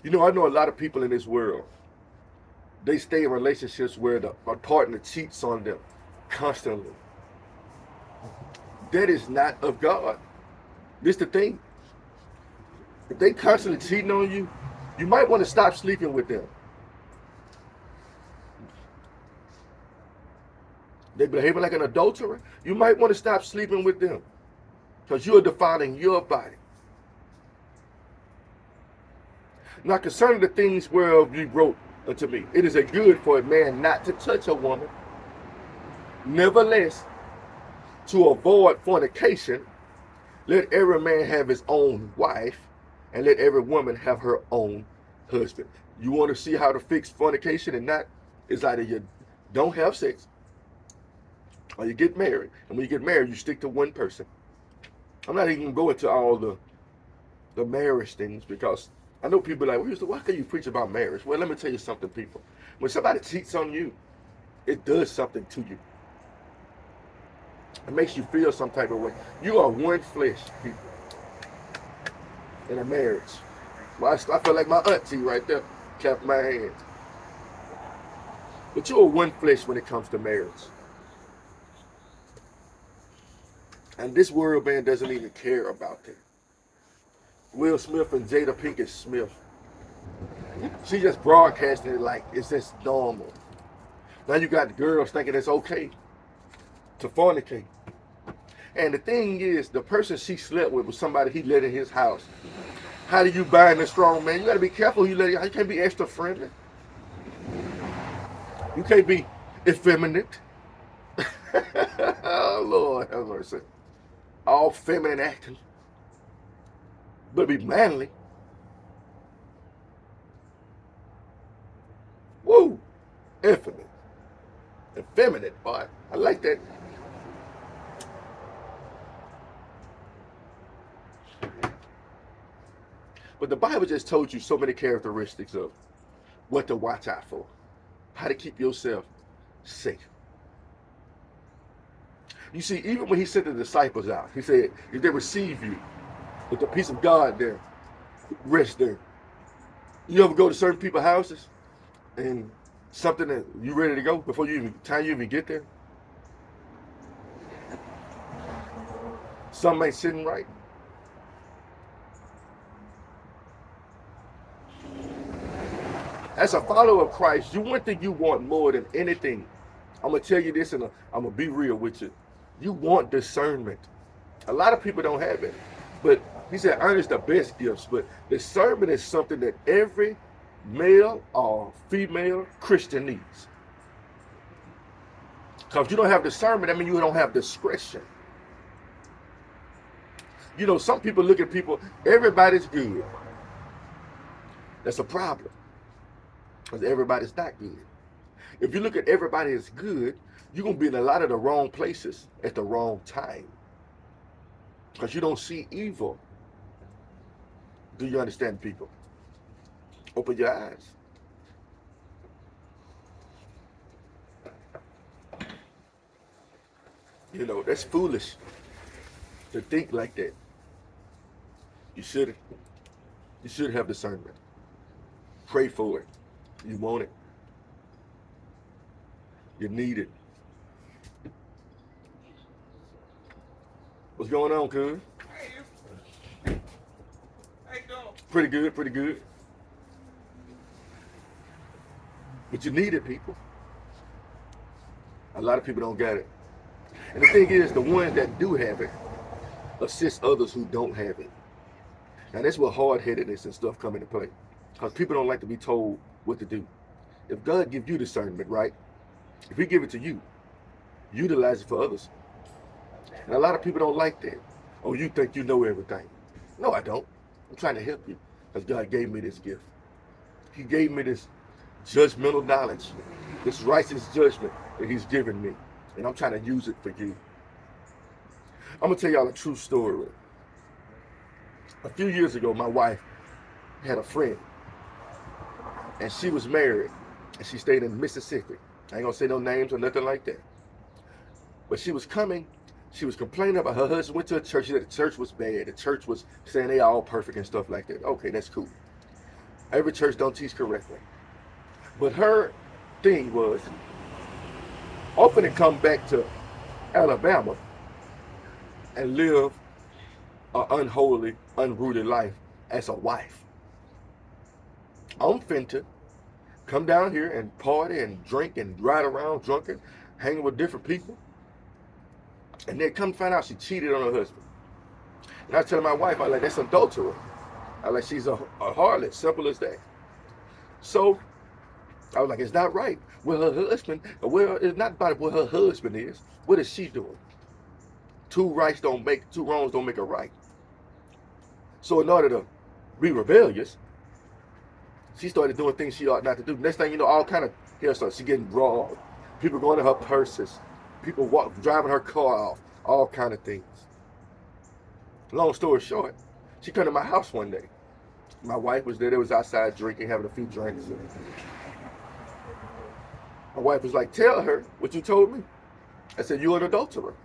I know a lot of people in this world, they stay in relationships where the partner cheats on them constantly. That is not of God. This the thing. If they constantly cheating on you, you might want to stop sleeping with them. They behaving like an adulterer. You might want to stop sleeping with them because you're defiling your body. Now, concerning the things whereof you wrote unto me, it is a good for a man not to touch a woman. Nevertheless, to avoid fornication, let every man have his own wife, and let every woman have her own husband. You want to see how to fix fornication and not? It's either you don't have sex or you get married. And when you get married, you stick to one person. I'm not even going to all the marriage things because I know people are like, well, why can you preach about marriage? Well, let me tell you something, people. When somebody cheats on you, it does something to you. It makes you feel some type of way. You are one flesh, people, in a marriage. Well, I feel like my auntie right there kept my hand. But you are one flesh when it comes to marriage. And this world, man, doesn't even care about that. Will Smith and Jada Pinkett Smith, she just broadcasting it like it's just normal. Now you got the girls thinking it's okay to fornicate. And the thing is, the person she slept with was somebody he let in his house. How do you bind a strong man? You got to be careful who you let in. You can't be extra friendly. You can't be effeminate. Oh, Lord have mercy. All feminine acting. But be manly. Woo! Infinite. Effeminate, boy. I like that. But the Bible just told you so many characteristics of what to watch out for, how to keep yourself safe. You see, even when he sent the disciples out, he said, if they receive you with the peace of God there, rest there. You ever go to certain people's houses and something that you ready to go before time you even get there? Something ain't sitting right. As a follower of Christ, one thing you want more than anything. I'm going to tell you this and I'm going to be real with you. You want discernment. A lot of people don't have it. But he said, earn is the best gifts. But discernment is something that every male or female Christian needs. Because if you don't have discernment, that means you don't have discretion. Some people look at people, everybody's good. That's a problem. Because everybody's not good. If you look at everybody as good, you're going to be in a lot of the wrong places at the wrong time. Because you don't see evil. Do you understand, people? Open your eyes. That's foolish to think like that. You should have discernment. Pray for it. You want it. You need it. What's going on, cuz? Hey, how you doing? Pretty good, pretty good. But you need it, people. A lot of people don't get it. And the thing is, the ones that do have it assist others who don't have it. Now that's where hard-headedness and stuff come into play. Because people don't like to be told what to do. If God gives you discernment, right? If he give it to you, utilize it for others. And a lot of people don't like that. Oh, you think you know everything. No, I don't. I'm trying to help you. Because God gave me this gift. He gave me this judgmental knowledge, this righteous judgment that he's given me. And I'm trying to use it for you. I'm going to tell y'all a true story. A few years ago, my wife had a friend. And she was married. And she stayed in Mississippi. I ain't going to say no names or nothing like that. But she was coming. She was complaining about her husband went to a church. She said the church was bad. The church was saying they all perfect and stuff like that. Okay, that's cool. Every church don't teach correctly. But her thing was open and come back to Alabama and live an unholy, unrooted life as a wife. I'm finna come down here and party and drink and ride around drunken, hanging with different people. And then come find out she cheated on her husband. And I tell my wife, I like, that's adultery. I like, she's a harlot, simple as that. So I was like, it's not right. Well, her husband, well, it's not about what her husband is. What is she doing? Two wrongs don't make a right. So in order to be rebellious, she started doing things she ought not to do. Next thing you know, all kind of hair starts. She getting robbed. People going to her purses. People driving her car off. All kind of things. Long story short, she came to my house one day. My wife was there. They was outside drinking, having a few drinks. My wife was like, tell her what you told me. I said, you're an adulterer.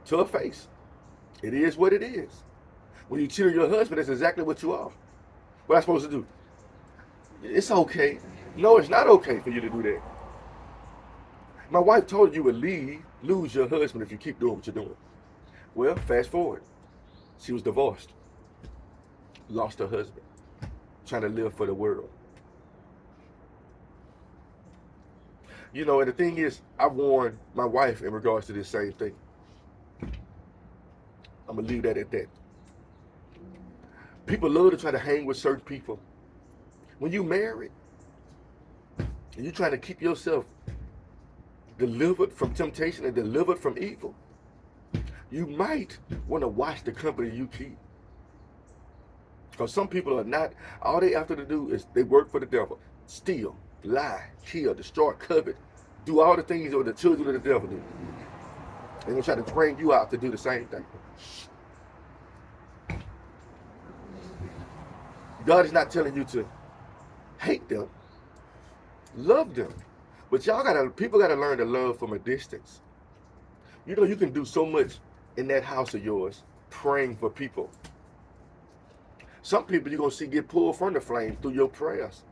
To her face. It is what it is. When you cheat on your husband, that's exactly what you are. What am I supposed to do? It's okay. No, it's not okay for you to do that. My wife told you you would lose your husband if you keep doing what you're doing. Well, fast forward. She was divorced. Lost her husband. Trying to live for the world. You know, and the thing is, I warned my wife in regards to this same thing. I'm going to leave that at that. People love to try to hang with certain people. When you married, and you're trying to keep yourself delivered from temptation and delivered from evil, you might want to watch the company you keep. Because some people are not, all they have to do is they work for the devil. Steal, lie, kill, destroy, covet, do all the things that the children of the devil do. And they try to bring you out to do the same thing. God is not telling you to hate them, love them. But people gotta learn to love from a distance. You know, you can do so much in that house of yours, praying for people. Some people you're gonna see get pulled from the flame through your prayers.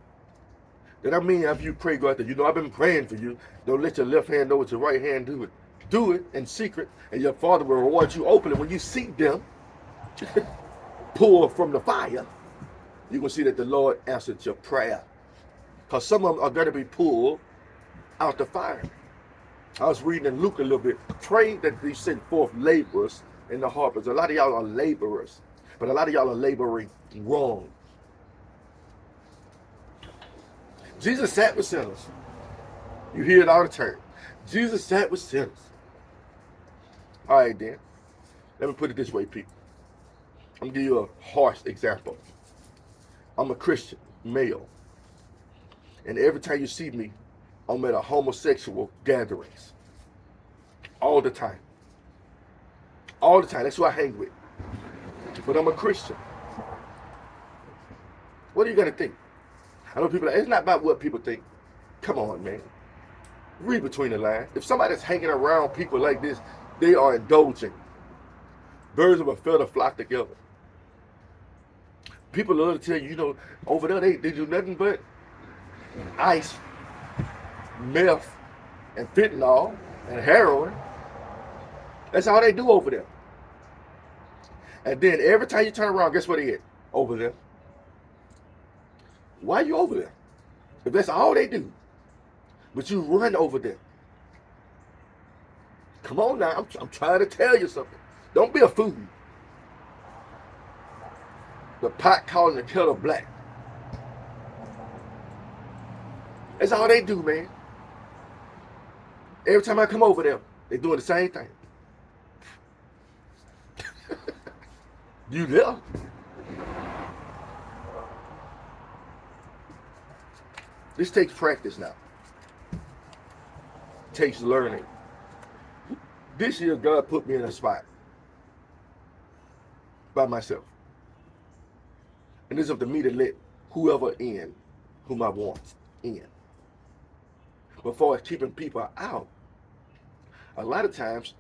That I mean, after you pray, God, you know, I've been praying for you. Don't let your left hand know what your right hand do it. Do it in secret, and your Father will reward you openly. When you see them pull from the fire, you're going to see that the Lord answered your prayer. Because some of them are going to be pulled out the fire. I was reading in Luke a little bit. Pray that He send forth laborers in the harvest. A lot of y'all are laborers, but a lot of y'all are laboring wrong. Jesus sat with sinners. You hear it all the time. Jesus sat with sinners. All right, then. Let me put it this way, people. I'm going to give you a harsh example. I'm a Christian, male. And every time you see me, I'm at a homosexual gatherings. All the time. All the time. That's who I hang with. But I'm a Christian. What are you going to think? I know people, it's not about what people think. Come on, man. Read between the lines. If somebody's hanging around people like this, they are indulging. Birds of a feather flock together. People love to tell you, you know, over there they do nothing but ice, meth, and fentanyl, and heroin. That's all they do over there. And then every time you turn around, guess what they at? Over there. Why are you over there? If that's all they do, but you run over there. Come on now, I'm trying to tell you something. Don't be a fool. The pot calling the kettle black. That's all they do, man. Every time I come over there, they doing the same thing. You there? This takes practice now. It takes learning. This year, God put me in a spot by myself. And it's up to me to let whoever in whom I want in. Before keeping people out, a lot of times,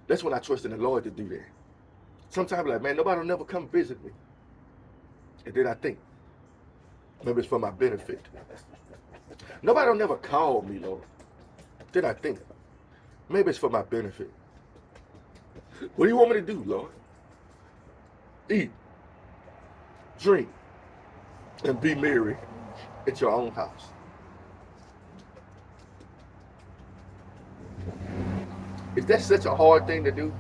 that's when I trust in the Lord to do that. Sometimes I'm like, man, nobody will never come visit me. And then I think, Maybe it's for my benefit. Nobody will never call me, Lord. Then I think, maybe it's for my benefit. What do you want me to do, Lord? Eat, drink, and be merry at your own house. Is that such a hard thing to do?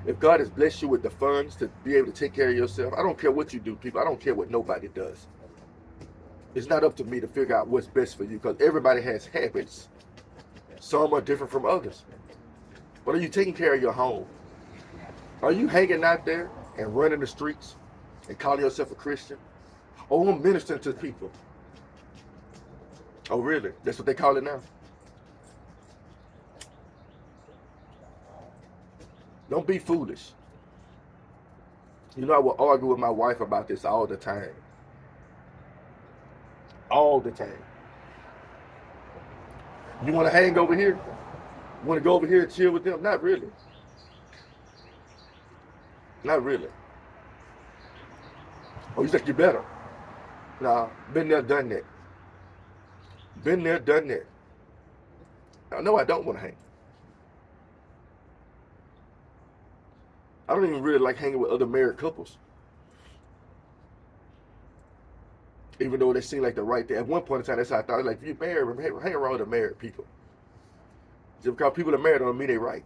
If God has blessed you with the funds to be able to take care of yourself, I don't care what you do, people. I don't care what nobody does. It's not up to me to figure out what's best for you, because everybody has habits. Some are different from others. But are you taking care of your home? Are you hanging out there and running the streets and calling yourself a Christian? Oh, I'm ministering to people. Oh, really? That's what they call it now? Don't be foolish. You know, I will argue with my wife about this all the time. All the time. You want to hang over here? You want to go over here and chill with them? Not really. Not really. Oh, you think you're better? Nah, been there, done that. Been there, done that. No, I don't want to hang. I don't even really like hanging with other married couples. Even though they seem like the right thing. At one point in time, that's how I thought. Like, if you're married, hang around with the married people. Just because people are married don't mean they're right.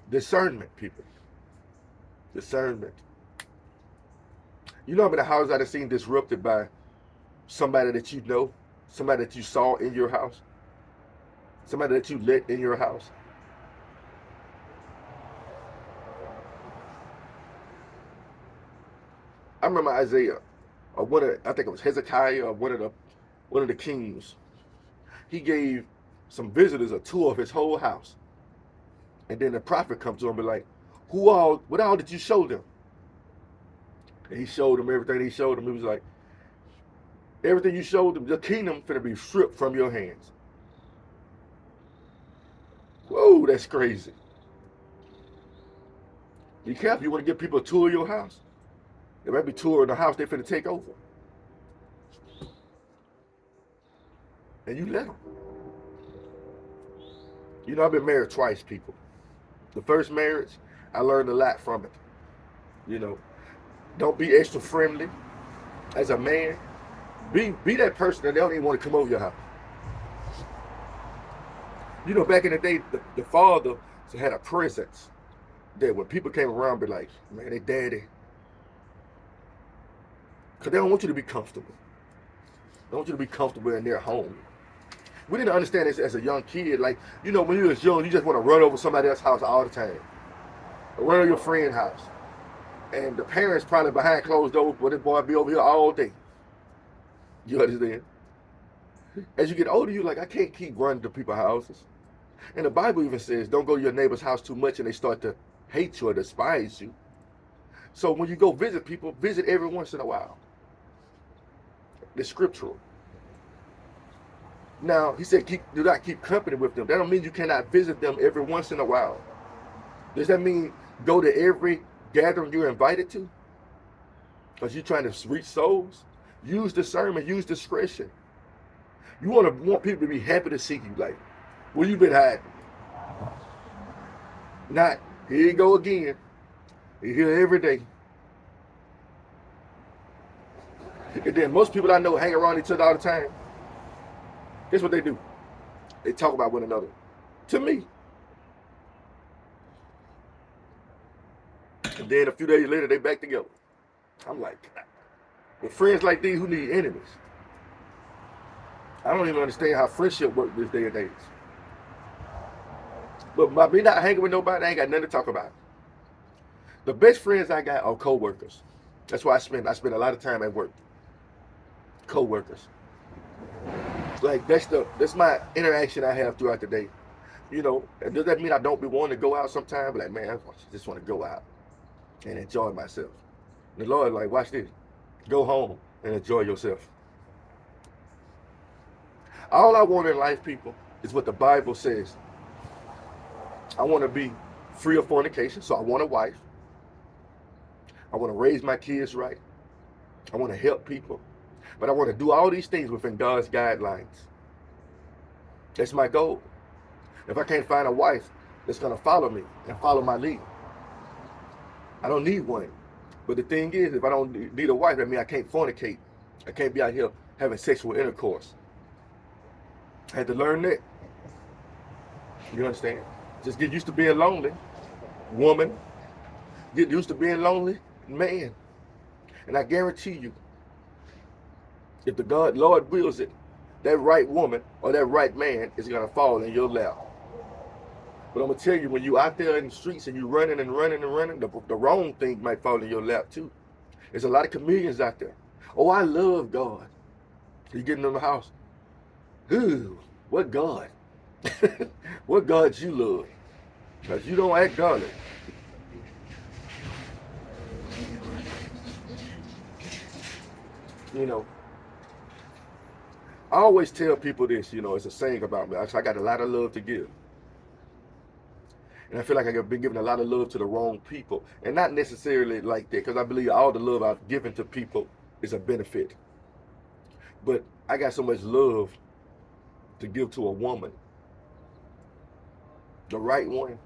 Discernment, people. Discernment. You know how many houses I've seen disrupted by somebody that you know, somebody that you saw in your house, somebody that you let in your house. I remember Isaiah, or I think it was Hezekiah, or one of the kings. He gave some visitors a tour of his whole house, and then the prophet comes to him and be like, what all did you show them? And he showed them everything he showed them. He was like, everything you showed them, the kingdom finna be stripped from your hands. Whoa, that's crazy. Be careful. You want to give people a tour of your house? They might be touring the house they finna take over. And you let them. You know, I've been married twice, people. The first marriage, I learned a lot from it. You know, don't be extra friendly as a man. Be that person that they don't even want to come over your house. You know, back in the day, the father had a presence that when people came around, be like, man, they daddy. Because they don't want you to be comfortable. They want you to be comfortable in their home. We didn't understand this as a young kid. Like, you know, when you was young, you just want to run over somebody else's house all the time. Or run over your friend's house. And the parents probably behind closed doors, but this boy be over here all day. You understand? As you get older, you're like, I can't keep running to people's houses. And the Bible even says, don't go to your neighbor's house too much and they start to hate you or despise you. So when you go visit people, visit every once in a while. It's scriptural. Now, he said, do not keep company with them. That don't mean you cannot visit them every once in a while. Does that mean go to every gathering you're invited to? Because you're trying to reach souls? Use discernment, use discretion. You want people to be happy to see you. Like, where you been hiding? Not, here you go again. You're here every day. And then most people I know hang around each other all the time. Guess what they do? They talk about one another. To me. And then a few days later, they back together. I'm like, with friends like these, who need enemies? I don't even understand how friendship works this day and age. But by me not hanging with nobody, I ain't got nothing to talk about. The best friends I got are co-workers. That's why I spend a lot of time at work. Co-workers. Like that's my interaction I have throughout the day. You know, and does that mean I don't be wanting to go out sometime? Like, man, I just want to go out and enjoy myself. And the Lord, like, watch this. Go home and enjoy yourself. All I want in life, people, is what the Bible says. I want to be free of fornication, so I want a wife. I want to raise my kids right. I want to help people. But I want to do all these things within God's guidelines. That's my goal. If I can't find a wife that's going to follow me and follow my lead, I don't need one. But the thing is, if I don't need a wife, that means I can't fornicate. I can't be out here having sexual intercourse. I had to learn that. You understand? Just get used to being lonely, woman. Get used to being lonely, man. And I guarantee you, if the Lord wills it, that right woman or that right man is going to fall in your lap. But I'm going to tell you, when you out there in the streets and you running and running and running, the wrong thing might fall in your lap too. There's a lot of chameleons out there. Oh, I love God. You get in the house. Ooh, what God? What God you love? Because you don't act godly. You know, I always tell people this, it's a saying about me. I got a lot of love to give. And I feel like I've been giving a lot of love to the wrong people. And not necessarily like that, because I believe all the love I've given to people is a benefit. But I got so much love to give to a woman. The right one.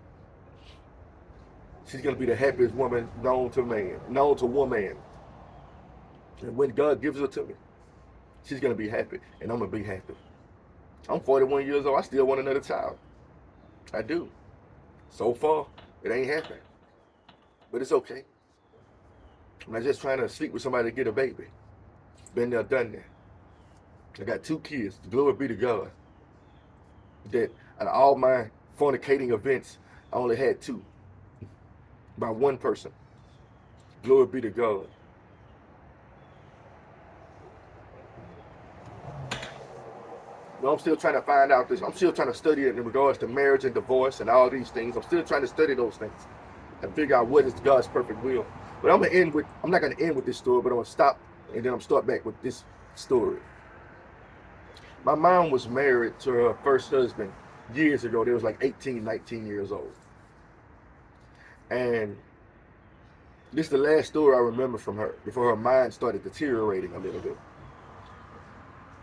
She's going to be the happiest woman known to woman. And when God gives her to me, she's going to be happy. And I'm going to be happy. I'm 41 years old. I still want another child. I do. So far, it ain't happening. But it's okay. I'm not just trying to sleep with somebody to get a baby. Been there, done that. I got 2 kids. Glory be to God. That out of all my fornicating events, I only had 2. By one person. Glory be to God. I'm still trying to find out this. I'm still trying to study it in regards to marriage and divorce and all these things. I'm still trying to study those things and figure out what is God's perfect will. But I'm not gonna end with this story, but I'm gonna stop and then I'm start back with this story. My mom was married to her first husband years ago. They was like 18, 19 years old. And this is the last story I remember from her before her mind started deteriorating a little bit.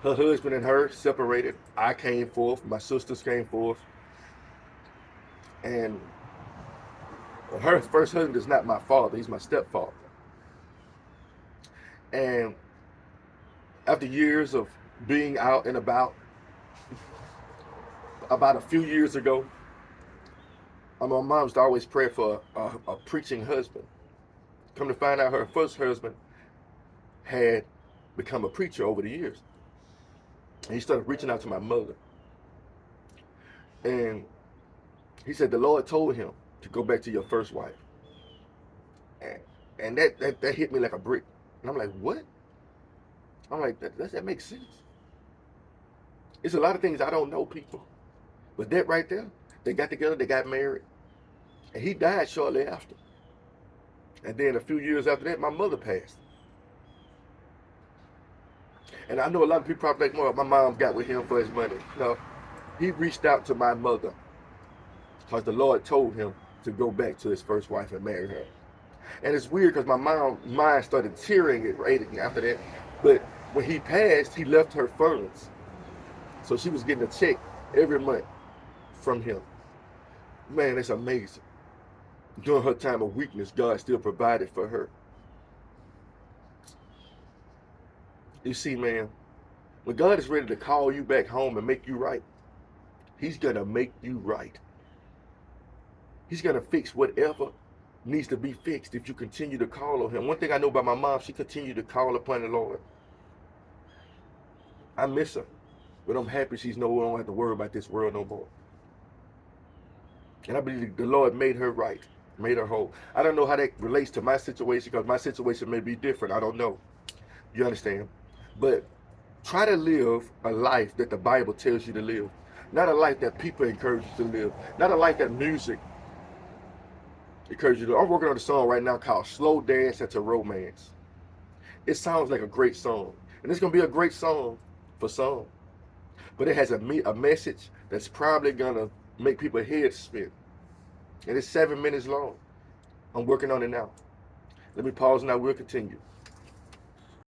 Her husband and her separated. I came forth. My sisters came forth. And her first husband is not my father. He's my stepfather. And after years of being out and about a few years ago, my mom used to always pray for a preaching husband. Come to find out, her first husband had become a preacher over the years. And he started reaching out to my mother. And he said, the Lord told him to go back to your first wife. And that hit me like a brick. And I'm like, what? I'm like, does that make sense? It's a lot of things I don't know, people. But that right there, they got together, they got married. And he died shortly after. And then a few years after that, my mother passed. And I know a lot of people probably think, well, my mom got with him for his money. No, he reached out to my mother because the Lord told him to go back to his first wife and marry her. And it's weird because my mom's mind started tearing right after that. But when he passed, he left her funds. So she was getting a check every month from him. Man, it's amazing. During her time of weakness, God still provided for her. You see, man, when God is ready to call you back home and make you right, he's going to make you right. He's going to fix whatever needs to be fixed if you continue to call on him. One thing I know about my mom, she continued to call upon the Lord. I miss her, but I'm happy she's no longer have to worry about this world no more. And I believe the Lord made her right, made her whole. I don't know how that relates to my situation because my situation may be different. I don't know. You understand? But try to live a life that the Bible tells you to live. Not a life that people encourage you to live. Not a life that music encourages you to live. I'm working on a song right now called Slow Dance Into Romance. It sounds like a great song. And it's going to be a great song for some. But it has a message that's probably going to make people's heads spin. And it's 7 minutes long. I'm working on it now. Let me pause and I will continue.